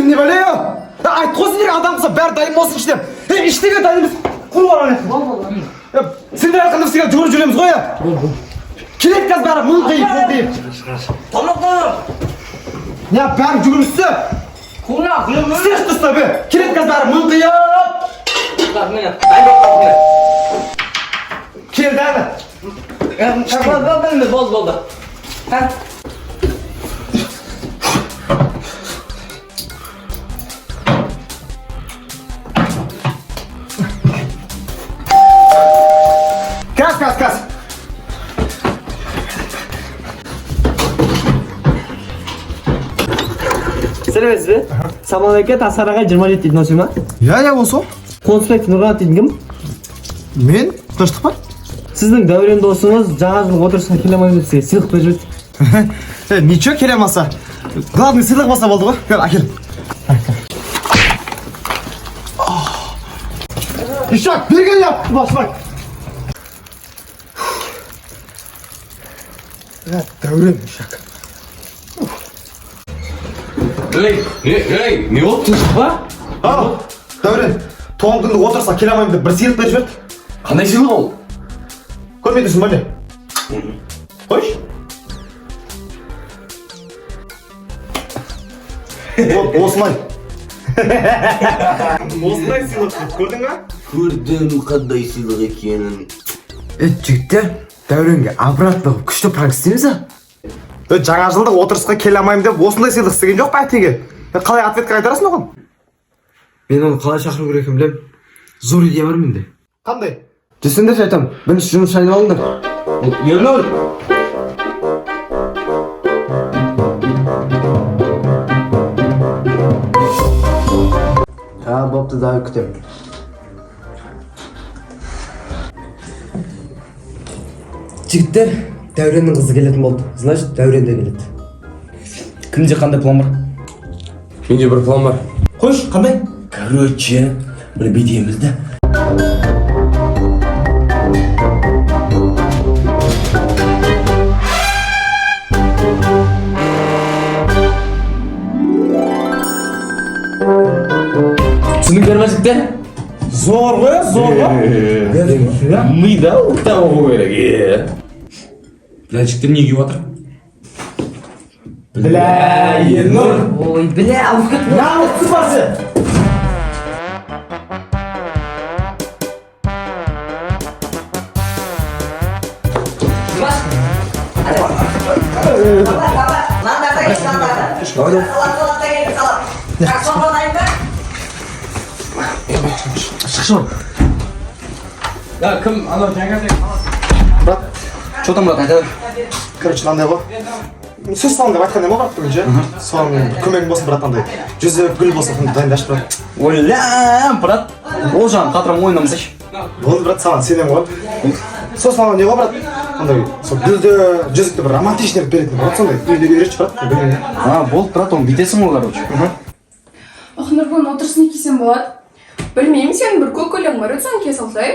не бәле? Айтқой сендер адам болса бәрі дайын болсын іште. Іштеге дайын емес. Құл бар ана. Сендер арқанда сізге жүгіріп жүреміз ғой. Келет қазір бәрі мың қиып. Тамақтар. Не бәрі жүгірісті. Құлына құлына. Сеш тұста бе. Келет қазір бәрі мың қиып. Келді әні. Болды. Кас. Сәлеметсіз бе? Самалеке Тасараға 27 дейтін осы ма? Я осы. Қонысбек Нұрғат дейтін кім? Мен? Тыныштық па? Сіздің дәурен досыңыз жаңа жыл отырысқа келе алмаймын деп сізге сыйлық беріп жүрді. Ничего келе алмаса. Главный сыйлық болса болды ғой. Кел, әкел. Ишак, берген я, башбак. Дәурен, Ишак. Не болды тыныштық па? Дәурен, туған күнді отырысқа келе алмаймын деп бір сыйлық беріп жіберді. Қандай сыйлық ол? Көрмедіңсің ба не? Қойшы. Осылай. Осылай сыйлық, көрдің ба? Көрдім қандай сыйлық екенін. Жігіттер, Дәуренге обратно күшті пранк істейміз а? Жаңа жылдық отырысқа келе алмаймын деп осындай сыйлық істеген жоқ па әтеге? Қалай ответқа қайтарасың оған? Мен оны қалай шақыру керек білем. Зор идея бар менде. Қандай? Түсіндірші айтам, бірінші жұмыс шайын алыңдар. Ернұр! Бопты дағы күтем. Жігіттер, Дәуреннің қызы келетін болды. Значит, Дәурен де келеді. Кімде қандай план бар? Менде бір план бар. Қойш, қандай? Короче, бір бедемізді. Түсініңдер ме жігіттер? Зор ғой? Мида ұқтап оқу керек. Бля, жігіттер не күйіп жатыр? Бля, Ернұр! Ой, бля, ұқыт. Намысты басы! Ya кім анау жаңағыдай Брат, что там брат айтады? короче, мынандай ғой. Сөз салың деп айтқан ема брат бүгін ше? Соның көмегің болсын брат андай. Жүзі гүл болсын дайындашы брат. Ойлам брат. Ол жағын қатырам ойнамасайшы. Болды брат, саған сенем ғой. Сосын ана не ғой брат? Андай, сол гүлді, жүзікті бір романтичный беретін брат, сондай. Үйде береші брат, білмеймін. Болды брат, оны бүйтесің ғой короче. Нұргүл отырысын кисем болады. Білмеймін, сенің бір көк өлең бар еді, соны кие салсай.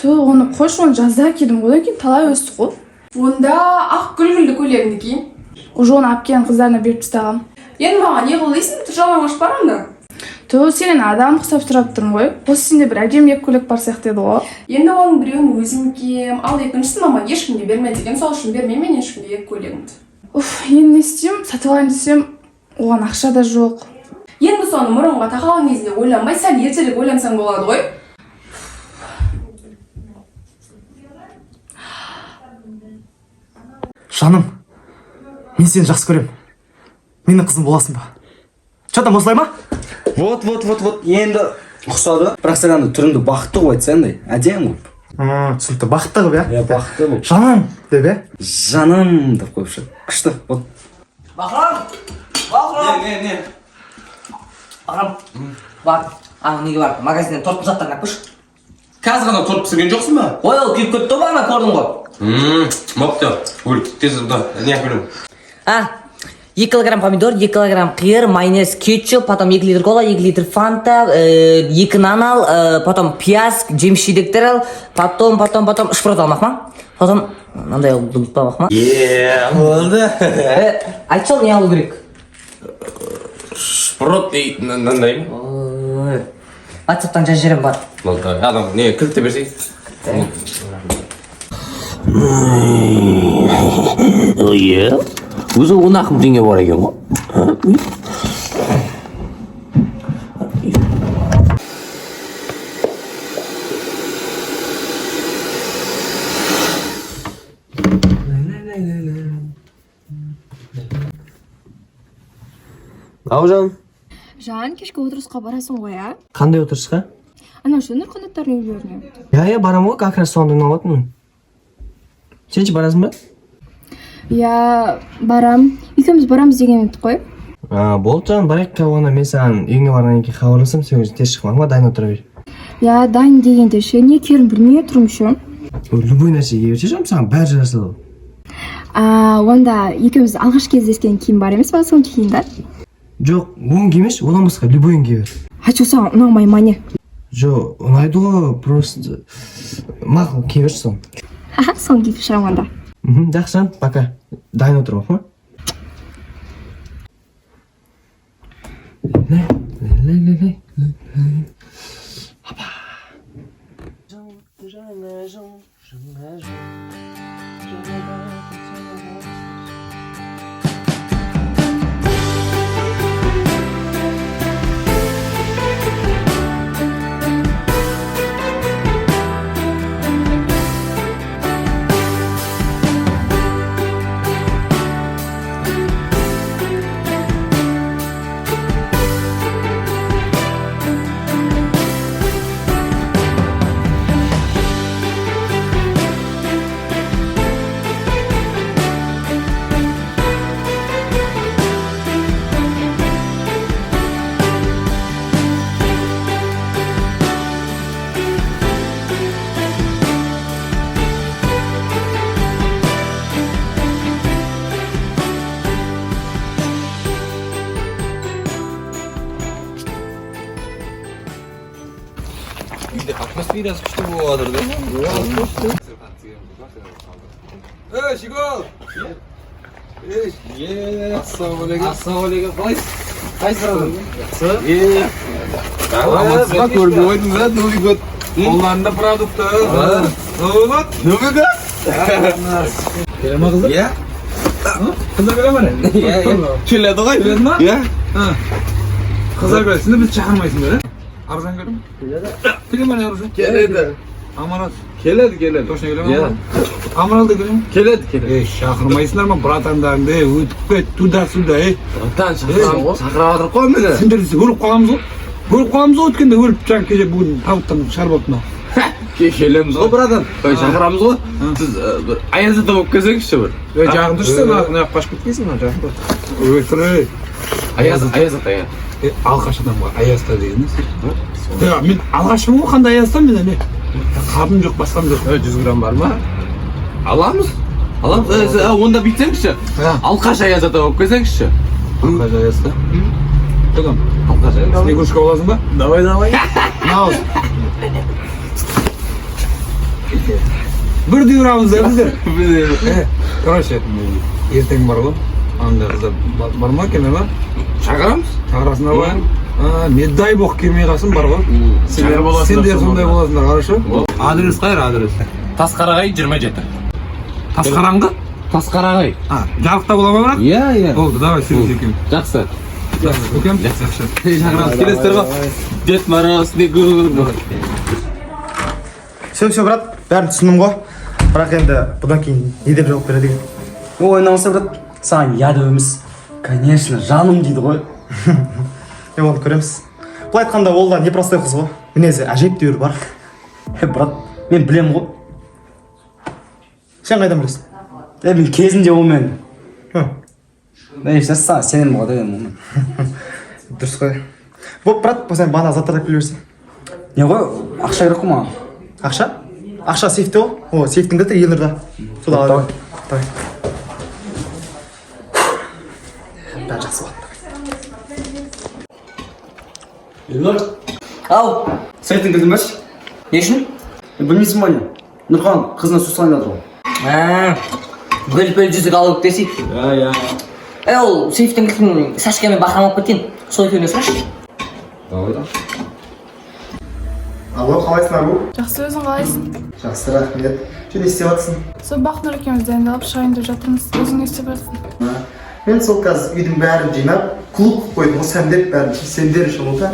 Оны қойшы, оны жазда кидім, одан кейін талай өсті ғой. Онда ақ гүл-гүлді көйлегіңді ки. Уже оны алып келген қыздарына беріп тастағам. Енді маған не қыл дейсің, жалаңаш бар онда? Сенен адам құсап тұрап тұрмын ғой. Осы сенде бір әдемі екі көйлек бар сияқты еді ғой. Енді оның біреуін өзім кием, ал екіншісін мама ешкімге берме деген, сол үшін бермеймін мен ешкімге екі көйлегімді. Енді не істеймін, сатып алайын десем, оған ақша да жоқ. Енді соны мұрынға тақалған кезінде ойланбай, сәл ертерек ойлансаң болады ғой. Жаным, мен сені жақсы көрем. Менің қызым боласың ба? Что там, осылай ма? Вот, енді ұқсады. Бірақ сен анда түріңді бақытты ғой айтса андай, әдемі ғой. Түсінікті, бақытты ғой, Иә, бақытты ғой. Жаным, деп е? Жаным деп қойыпшы. Күшті, вот. Бақырам! Не? Бақырам, бар, неге бар, магазиннен торт құжаттарын алып қойшы. Қазір ғана торт пісірген жоқсың ба? Ой, ол күйіп кетті ғой, ана көрдің ғой. Мопты. Өл, тез да, не әкелем. 2 килограмм помидор, 2 килограмм қиыр, майонез, кетчуп, потом 2 литр кола, 2 литр фанта, 2 нан ал, потом пияз, жеміс жидектер ал, потом шпрот алмақ ма? Потом мынандай ұмытпамақ ма? Болды. Айтшы ал, не алу керек? шпрот дейтін андай ма? Ой. WhatsApp'tan жазып жіберем бар. Адам не кілтті берсей? Иә? Өзі 10 мың теңге бар екен ғой. Аужан, Жан, кешке отырысқа барасың ғой, а? қандай отырысқа? Ана что, нұрқанаттардың үйлеріне? Я барам ғой, как раз соны алатынмын. Сен ше барасың ба? Я барам. Екеуміз барамыз деген едік қой. Болды жан, барайық қауана, мен саған үйіңе барғаннан кейін хабарласам, сен өзің тез шықпаңға дайын отыра бер. Я дайын дегенде ше, не керін білмей тұрмын ше. Любой нәрсе киіп жүрсем, саған бәрі жарасады. Онда екеуміз алғаш кездескен киім бар емес па, соны киейін да? Жоқ, оң кимеш, одан басқа любойын кие бер. Ачу саған ұнамай ма не? Жоқ, ұнайды ғой, просто мақұл кие берші соны. Соны киіп шығамын онда. Жақсы жан, пока. Дайын отырып ма? Atmosferası күшті болады да. Шигол! Ассалаумалейкум. Қалайсыз? Қалайсыз? Көріп ойдың да, Новый год. Қолдарында продукты. Новый год? Келе ма қыздар? Иә. Қыздар келе ма не? Келеді ғой. Келеді ма? Иә. Қыздар келеді. Сізді біз шақырмайсыңдар, ә? Арзан келе ма? Келе ма не Арзан? Келеді. Аманат? Келеді. Точно келе ма? Аманат да келе ма? Келеді. Шақырмайсыңдар ма, братандарыңды, өтіп кет, туда-сюда, Братан, шақырап жатыр қой мені. Сендер десе өліп қаламыз ғой. Өліп қаламыз ғой, өткенде өліп жаңа кеше бүгін табыттан шығарып алып мына. Келеміз ғой, братан. Шақырамыз ғой. Сіз бір Аязда болып келсеңізші бір. Жағын дұрыс сен, мына қашып кеткенсің, мына жағын тұр. Аязда. Алғаш адамға Аязда дегеніз. Мен алғашымын ғой, қандай Аязда мен не? Қабым жоқ, басқам жоқ. 100 грамм бар ма? Аламыз. Онда бүйтсеңізші. Алқаш Аязда болып келсеңізші. Алғаш Аязда? Тұғым? Алғаш Аязда. Снегуршка боласың ба? Давай. Науыз. Бір дүйрамыз да біздер. Короче, ертең бар ғой. Анда қыздар бар ма, келме ма? Шақырамыз. Шақырасыңдар ғой. Не дай бог келмей қалсын бар ғой. Сендер сондай боласыңдар, қарашы. Адрес қайыр, адрес? Тасқарағай 27. Тасқараңғы? Тасқарағай. Жарықта бола ма бірақ? Иә. Болды, давай сөйлес екеуміз. Жақсы. Өкем? Жақсы. Шақырамыз, келесіздер ғой. Дед Мороз, Снегур. Все, брат, бәрін түсіндім ғой. Бірақ енді бұдан кейін не деп жауап береді екен? Ой, намысы брат, саған яды өміз. Конечно, жаным дейді ғой. Оны көреміз. Бұл айтқанда ол да непростой қыз ғой. Мінезі әжептәуір бар. Брат, мен білем ғой. Сен қайдан білесің? Мен кезінде онымен. Саған сенем ғой деген оны. Дұрыс қой. Бұл брат, сен бана заттар біле берсің. Не ғой, ақша керек қой маған. Ақша? Ақша сейфте ғой? О, сейфтің де елнұрда. Сода алады. Давай. Бәрі жақсы болады. Елнұр. Ау, сайтын кілдім бәш? Не үшін? Білмейсің ба не? Нұрхан, қызына су салайын жатыр ғой. Бөліп жүзік алып десейік. Иә. Ол сейфтің кілтін Сашкамен бақырам алып кеткен. сол екеуіне сұрашы. Алло, қалайсың Ару? Жақсы, өзің қалайсың? Жақсы, рахмет. Сен не істеп жатсың? Сол Бақнұр екеуміз дайындалып шығайын деп жатырмыз. Өзің не істеп жатырсың? Мен сол қазір үйдің бәрін жинап, клуб қылып қойдым, ғой сәндеп бәрін сендер үшін ол да.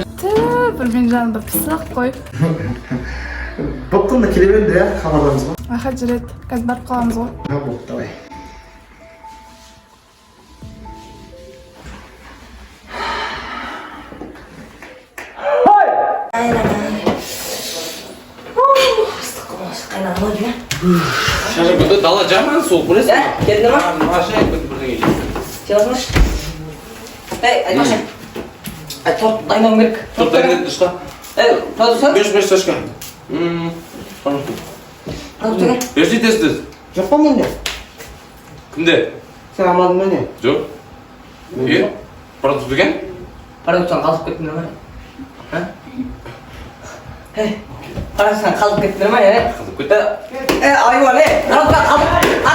Бір мен жаным бір пысық қой. Боптың да келе беріңдер, иә, хабардарымыз ғой. Ахат жүреді. Қазір барып қаламыз ғой. Болды, давай. Шашып күнді дала жаман суық білесің ба? Келдіңдер ма? Машайып күнді бірдеңе жейді. Сен басыңдаршы. Айтпашы. Торт дайындауым керек. Торт дайындайды дұрысқа. Продуктор? Беш Сашка. Продуктор? Берші тез. Жоқ па менде? Кімде? Сен алмадың ба не? Жоқ. Продукт екен? Продуктор қалдып кеттіңдер ма? Қарасынан қалдып кеттіңдер ма? Қалдып кетті. Айуан, продуктор қалдып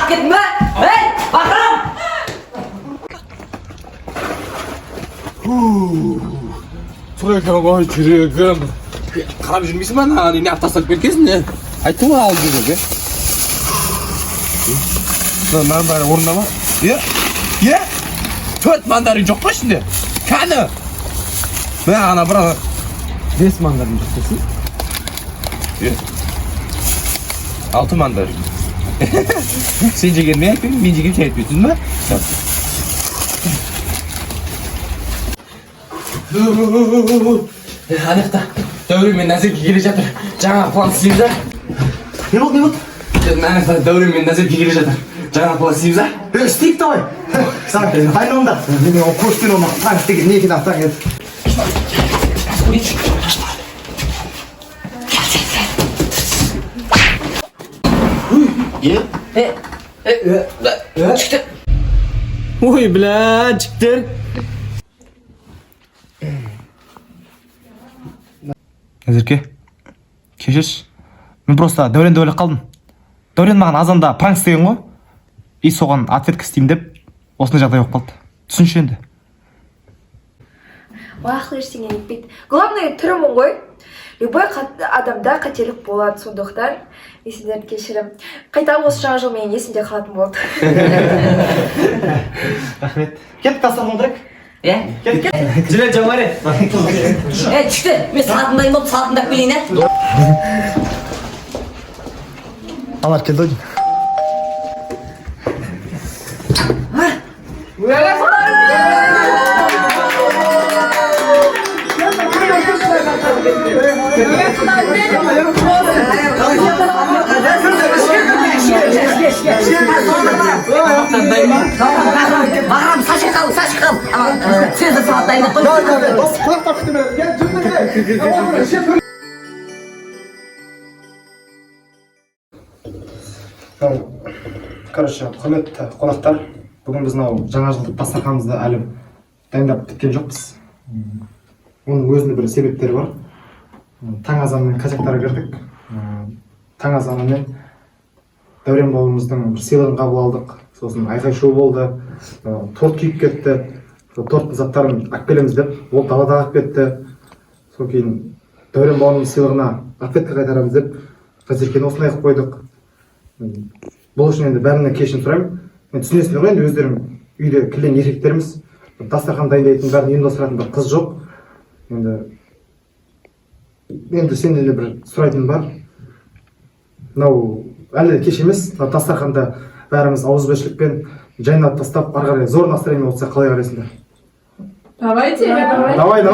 кеттің ба? Бақырам! Сұрақ ғой жүрегім. Қарап жүрмейсің ба? Не аптасып кеткенсің не? Айттың ба алып жүрек, Мандарин орында ма? Е? 4 мандарин жоқ па ішінде? Кәні? Мә ана бірақ 5 мандарин жоқ десің? 6 мандарин. Сен жеген мен айтпаймын, мен жеген сен айтпайсың ба? Анықта, Дәурен мен Назерке келе жатыр. Жаңа план істейміз, а? Не болды? Анықта, Дәурен мен Назерке келе жатыр. Жаңа план істейміз, а? Істейік, давай. Саған дайындалыңдар. Мен ол көштен оны таң істеген не екен ақтаң еді. Çıktı. Ой, бля, жігіттер. Назерке, кешірші. Мен просто Дәуренді ойлап қалдым. Дәурен маған азанда пранк істеген ғой. И соған ответка істеймін деп, осындай жағдай болып қалды. Түсінші енді. Уақыл ештеңе етпейді. Главное түрімін ғой. Любой адамда қателік болады, сондықтан есімдерін кешірім. Қайта осы жаңа жыл менің есімде қалатын болды. Рахмет. Кеттік тастап отырайық. Кеттік. Жүрек жамаре. Çıktı. Мен сатындайын болып сатындап келейін, Алар келді ойын. Бағарам, сашықам. Сен де сағат дайындап қой. Короче, құрметті қонақтар, бүгін біз жаңа жылдық дастарханымызды әлі дайындап біткен жоқпыз. Оның өзінде бір себептері бар. Таң азанымен казактарға кірдік. Таң азанымен Дәурен бауырымыздың бір сыйлығын қабыл алдық. Сосын айқай шу болды. Торт күйіп кетті. Торттың заттарын алып келеміз деп, ол далада қалып кетті. Содан кейін Дәурен бауырымыздың сыйлығына ответка қайтарамыз деп, Назеркені осылай қылып қойдық. Бұл үшін енді бәрінен кешірім сұраймын. Мен түсінесіздер ғой, енді өздерің үйде кілең еркектеріміз. Дастархан дайындайтын бәрін ұйымдастыратын бір қыз жоқ. Енді сенден де бір сұрайтыным бар. Мынау әлі кеш емес, дастарханда бәріміз ауызбіршілікпен жайнап тастап, ары қарай зор настроение болса қалай қарайсыңдар? Давайте. Давай.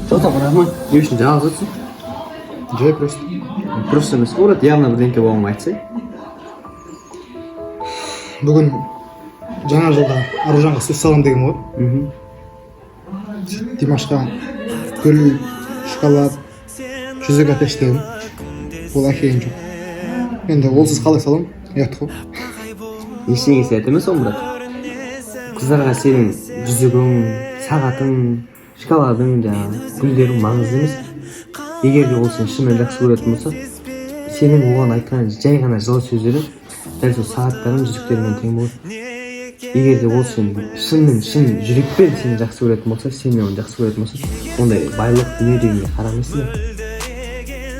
Тоқтап рахмат. Не үшін жалғыз отырсың? Жай просто. Просто емес қой, явно бірдеңке болғанын айтсай. Бүгін жаңа жылда Аружанға сөз салам деген ғой. Димашқа гүл, шоколад, жүзік әпештегім. Ол әкелген жоқ. Енді олсыз қалай салам? Ұят қой. Есіне келсе айта емес ол брат. Қыздарға сенің жүзігің, сағатың, шоколадың, гүлдерің маңызды емес. Егер де ол сені шынымен жақсы көретін болса, сенің оған айтқан жай ғана жылы сөздері дәл сол сағаттарың, жүзіктермен тең болады. Егер де ол сені шын жүрекпен сені жақсы көретін болса, сен оны жақсы көретін болса, ондай байлық дүние дегенге қарамайсың.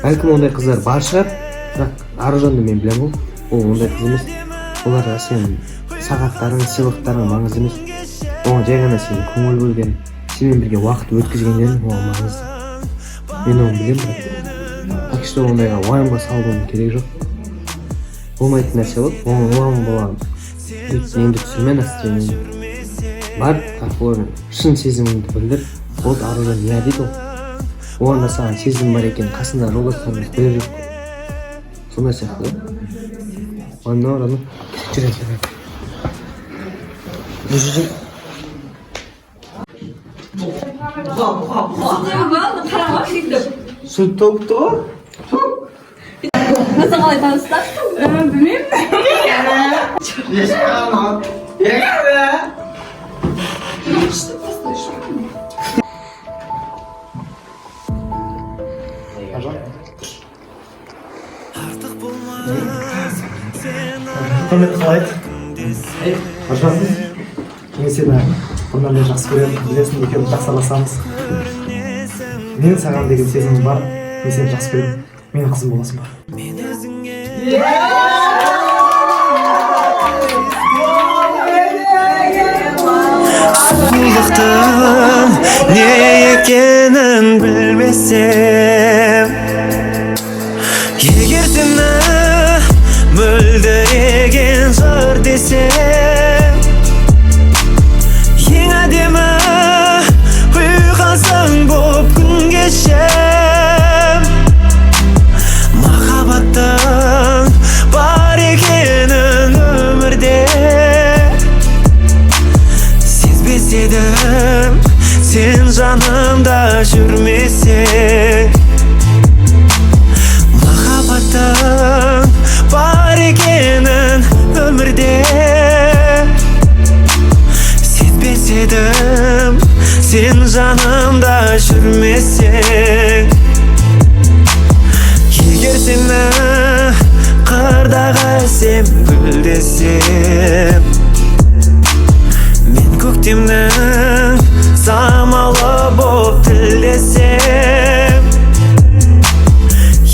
Бәлкім ондай қыздар бар шығар, бірақ Аружанды мен білем ол ондай қыз емес. Оларға сенің сағаттарың, сыйлықтарың маңызды емес. Оған жай ғана сені көңіл бөлген, сенімен бірге уақыт өткізгендерің оған маңызды. Мен оны білем, бірақ так что ондайға уайымға салуым керек жоқ. Болмайтын нәрсе болады, оған уайым болады. Енді түсірме настроениеңді. Бар, олардың шын сезіміңді білдір. Болды, Аружан не дейді ол. Оған да саған сезім бар екен, қасында жолдастарыңыз білер жоқ. Сондай сияқты да. Онда ұраны жүрек. Сүт төгіпті ғой? Өзің қалай таныстың? Білмеймін. Құрметті қалай? Аружан, мен сені бұндан бері жақсы көремін, білесің, екеуміз жақсы араласамыз. Менің саған деген сезімім бар, мен сені жақсы көремін, менің қызым боласың ба? Сұлулықтың не екенін білмесем, егер сені мөлдіреген жыр десем, ең әдемі ұйқасың боп күн кешем. Махаббаттың бар екенін өмірде сезбес едім, сен жанымда жүрмесең. Махаббаттың бар екенін өмірде сезбес едім, сен жанымда жүрмесең. Егер сені қырдағы әсем гүл десем, мен көктемнің самалы боп тілдесем.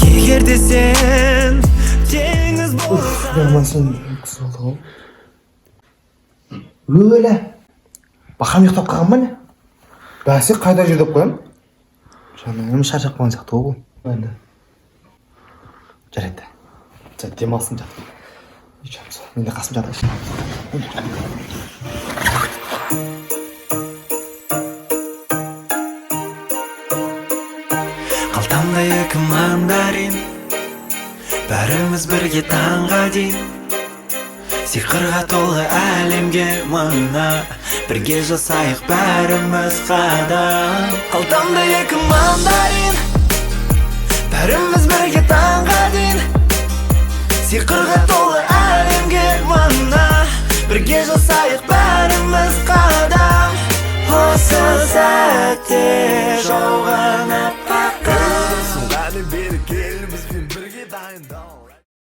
Егер де сен теңіз болсаң. Нормально сен ұйқысы болды ғой. Өлі. Бақам ұйықтап қалған ба не? Бәсе қайда жүр деп қоям? Жаным шаршап қалған сияқты ғой бұл. Енді. Жарайды. Демалсын жат. Үйшеміз. Мен де қасым жатайын. Қалтамда екі мандарин, бәріміз бірге таңға дейін. Сиқырға толы әлемге мына, бірге жасайық бәріміз қадам. Қалтамда екі мандарин, бәріміз бірге таңға дейін. Сиқырға толы әлемге мына, бірге жасайық бәріміз қадам. Осы сәтте жауған